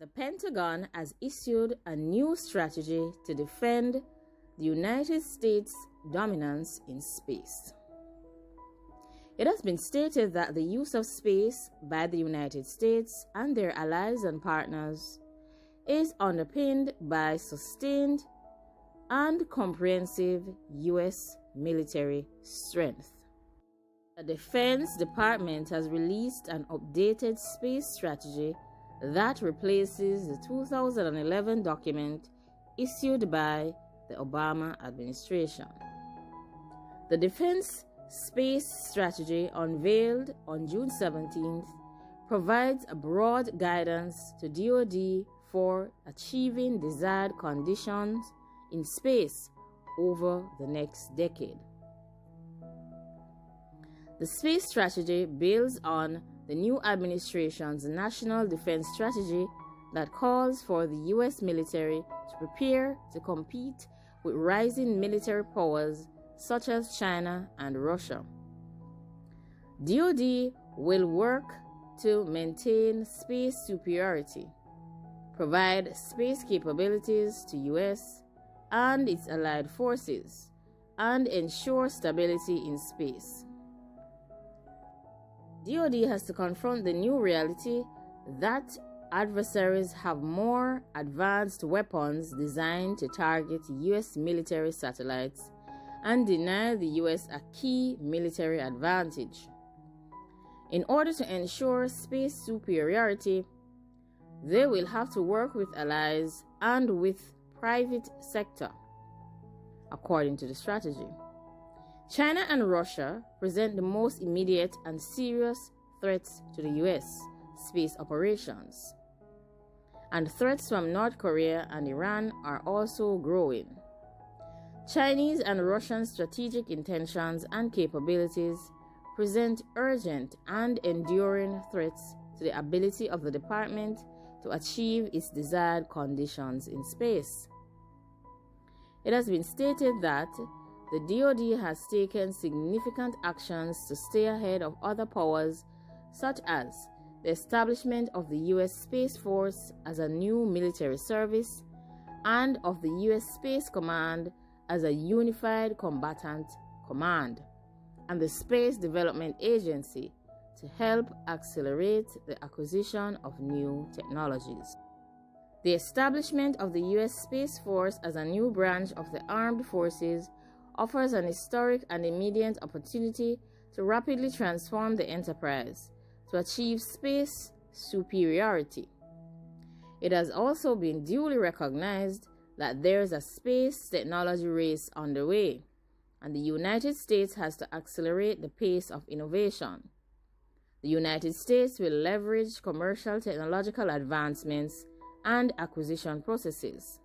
The Pentagon has issued a new strategy to defend the United States' dominance in space. It has been stated that the use of space by the United States and their allies and partners is underpinned by sustained and comprehensive U.S. military strength. The Defense Department has released an updated space strategy that replaces the 2011 document issued by the Obama administration. The Defense Space Strategy, unveiled on June 17th, provides a broad guidance to DoD for achieving desired conditions in space over the next decade. The space strategy builds on the new administration's national defense strategy that calls for the U.S. military to prepare to compete with rising military powers such as China and Russia. DoD will work to maintain space superiority, provide space capabilities to U.S. and its allied forces, and ensure stability in space. DoD has to confront the new reality that adversaries have more advanced weapons designed to target U.S. military satellites and deny the U.S. a key military advantage. In order to ensure space superiority, they will have to work with allies and with private sector, according to the strategy. China and Russia present the most immediate and serious threats to the U.S. space operations, and threats from North Korea and Iran are also growing. Chinese and Russian strategic intentions and capabilities present urgent and enduring threats to the ability of the department to achieve its desired conditions in space. It has been stated that the DoD has taken significant actions to stay ahead of other powers, such as the establishment of the U.S. Space Force as a new military service and of the U.S. Space Command as a unified combatant command, and the Space Development Agency to help accelerate the acquisition of new technologies. The establishment of the U.S. Space Force as a new branch of the armed forces offers an historic and immediate opportunity to rapidly transform the enterprise to achieve space superiority. It has also been duly recognized that there is a space technology race underway, and the United States has to accelerate the pace of innovation. The United States will leverage commercial technological advancements and acquisition processes.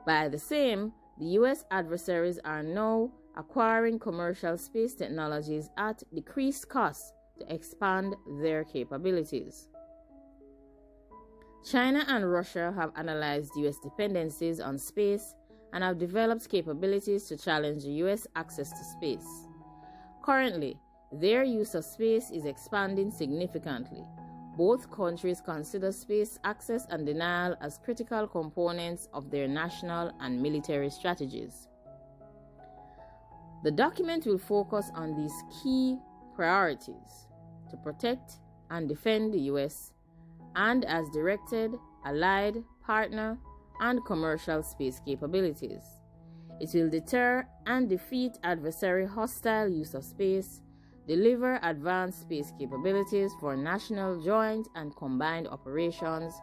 By the same, the U.S. adversaries are now acquiring commercial space technologies at decreased cost to expand their capabilities. China and Russia have analyzed U.S. dependencies on space and have developed capabilities to challenge the U.S. access to space. Currently, their use of space is expanding significantly. Both countries consider space access and denial as critical components of their national and military strategies. The document will focus on these key priorities to protect and defend the U.S. and, as directed, allied, partner, and commercial space capabilities. It will deter and defeat adversary hostile use of space, deliver advanced space capabilities for national joint and combined operations,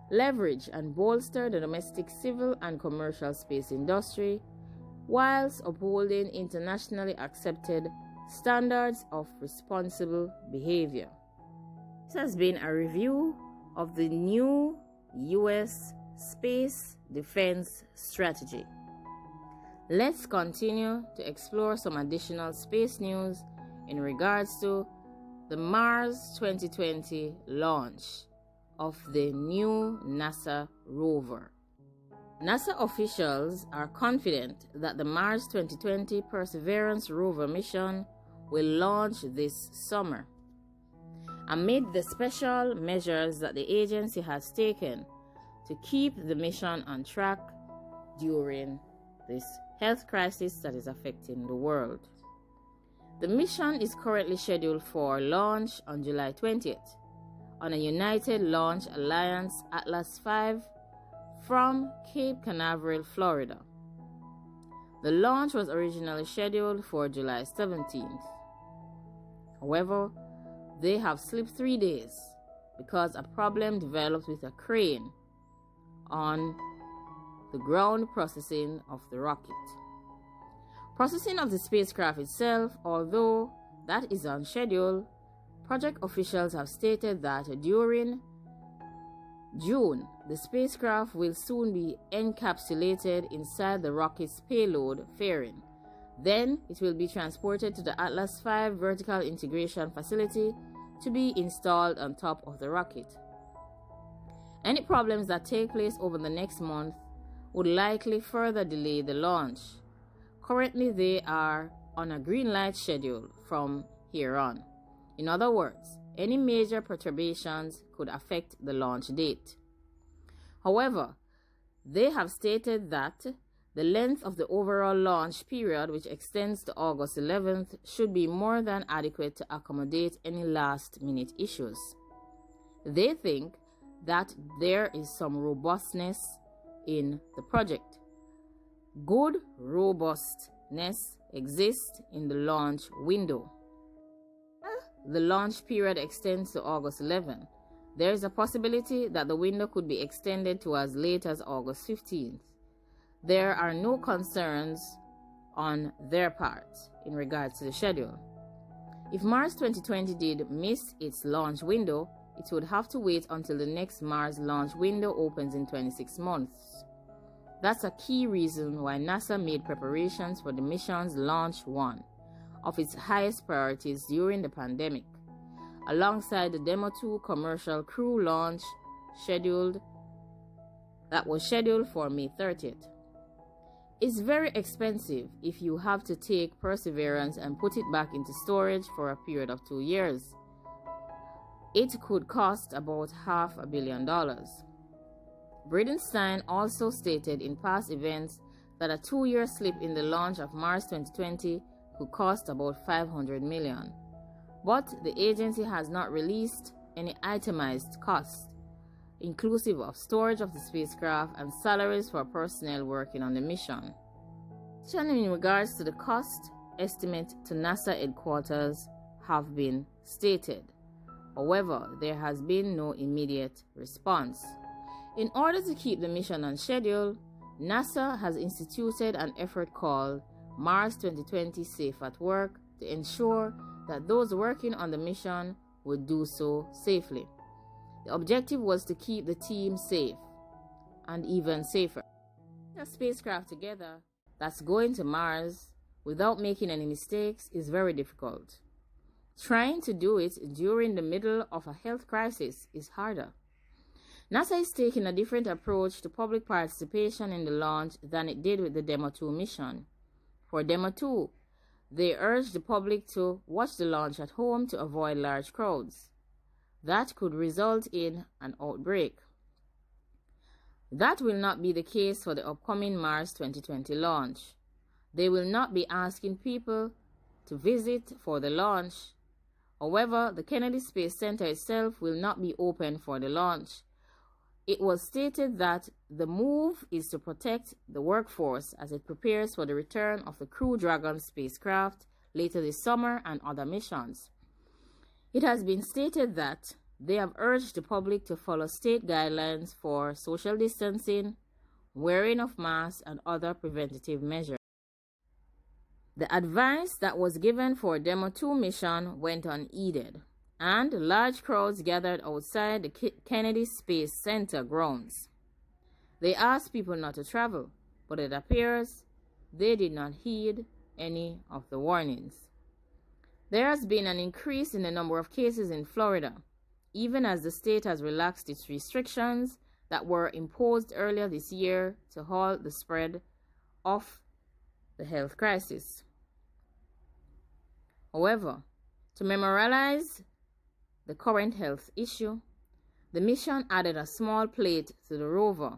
leverage and bolster the domestic civil and commercial space industry, whilst upholding internationally accepted standards of responsible behavior. This has been a review of the new U.S. Space Defense Strategy. Let's continue to explore some additional space news in regards to the Mars 2020 launch of the new NASA rover. NASA officials are confident that the Mars 2020 Perseverance rover mission will launch this summer. amid the special measures that the agency has taken to keep the mission on track during this health crisis that is affecting the world. The mission is currently scheduled for launch on July 20th on a United Launch Alliance Atlas V from Cape Canaveral, Florida. The launch was originally scheduled for July 17th. However, they have slipped 3 days because a problem developed with a crane on the ground processing of the rocket. Processing of the spacecraft itself, although that is on schedule, project officials have stated that during June, the spacecraft will soon be encapsulated inside the rocket's payload fairing. Then it will be transported to the Atlas V vertical integration facility to be installed on top of the rocket. Any problems that take place over the next month would likely further delay the launch. Currently, they are on a green light schedule from here on. In other words, any major perturbations could affect the launch date. However, they have stated that the length of the overall launch period, which extends to August 11th, should be more than adequate to accommodate any last-minute issues. They think that there is some robustness in the project. Good robustness exists in the launch window. The launch period extends to August 11th. There is a possibility that the window could be extended to as late as August 15th. There are no concerns on their part in regards to the schedule. If Mars 2020 did miss its launch window, it would have to wait until the next Mars launch window opens in 26 months. That's a key reason why NASA made preparations for the mission's launch one of its highest priorities during the pandemic, alongside the Demo 2 commercial crew launch that was scheduled for May 30th. It's very expensive if you have to take Perseverance and put it back into storage for a period of 2 years. It could cost about $500 million. Bridenstine also stated in past events that a 2-year slip in the launch of Mars 2020 could cost about $500 million. But the agency has not released any itemized costs, inclusive of storage of the spacecraft and salaries for personnel working on the mission. In regards to the cost estimate to NASA headquarters have been stated. However, there has been no immediate response. In order to keep the mission on schedule, NASA has instituted an effort called Mars 2020 Safe at Work to ensure that those working on the mission would do so safely. The objective was to keep the team safe and even safer. A spacecraft together that's going to Mars without making any mistakes is very difficult. Trying to do it during the middle of a health crisis is harder. NASA is taking a different approach to public participation in the launch than it did with the Demo 2 mission. For Demo 2, they urged the public to watch the launch at home to avoid large crowds. That could result in an outbreak. That will not be the case for the upcoming Mars 2020 launch. They will not be asking people to visit for the launch. However, the Kennedy Space Center itself will not be open for the launch. It was stated that the move is to protect the workforce as it prepares for the return of the Crew Dragon spacecraft later this summer and other missions. It has been stated that they have urged the public to follow state guidelines for social distancing, wearing of masks, and other preventative measures. The advice that was given for Demo 2 mission went unheeded, and large crowds gathered outside the Kennedy Space Center grounds. They asked people not to travel, but it appears they did not heed any of the warnings. There has been an increase in the number of cases in Florida, even as the state has relaxed its restrictions that were imposed earlier this year to halt the spread of the health crisis. However, to memorialize the current health issue, the mission added a small plate to the rover,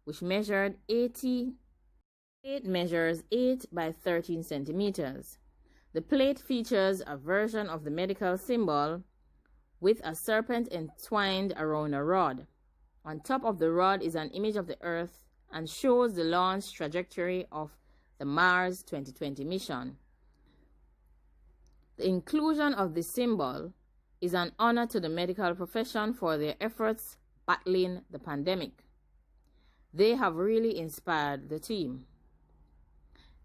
which measured 8 by 13 centimeters. The plate features a version of the medical symbol with a serpent entwined around a rod. On top of the rod is an image of the Earth and shows the launch trajectory of the Mars 2020 mission. The inclusion of this symbol is an honor to the medical profession for their efforts battling the pandemic. They have really inspired the team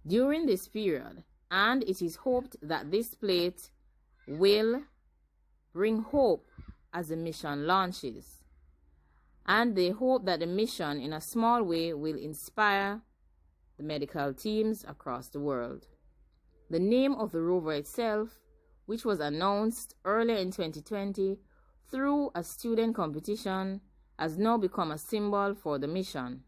during this period, and it is hoped that this plate will bring hope as the mission launches. And they hope that the mission, in a small way, will inspire the medical teams across the world. The name of the rover itself, which was announced earlier in 2020 through a student competition, has now become a symbol for the mission.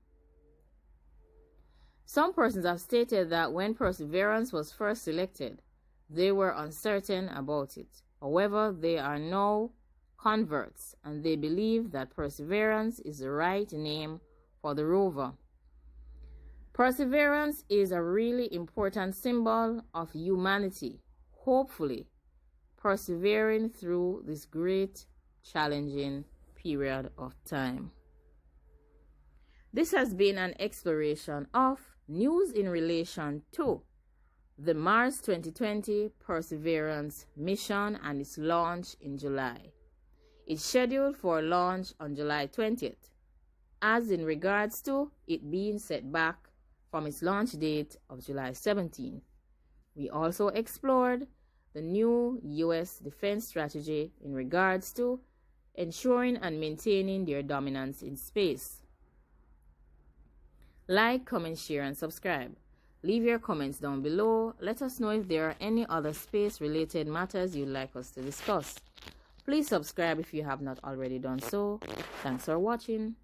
Some persons have stated that when Perseverance was first selected, they were uncertain about it. However, they are now converts, and they believe that Perseverance is the right name for the rover. Perseverance is a really important symbol of humanity, hopefully persevering through this great, challenging period of time. This has been an exploration of news in relation to the Mars 2020 Perseverance mission and its launch in July. It's scheduled for launch on July 20th, as in regards to it being set back from its launch date of July 17th. We also explored the new U.S. defense strategy in regards to ensuring and maintaining their dominance in space. Like, comment, share, and subscribe. Leave your comments down below. Let us know if there are any other space-related matters you'd like us to discuss. Please subscribe if you have not already done so. Thanks for watching.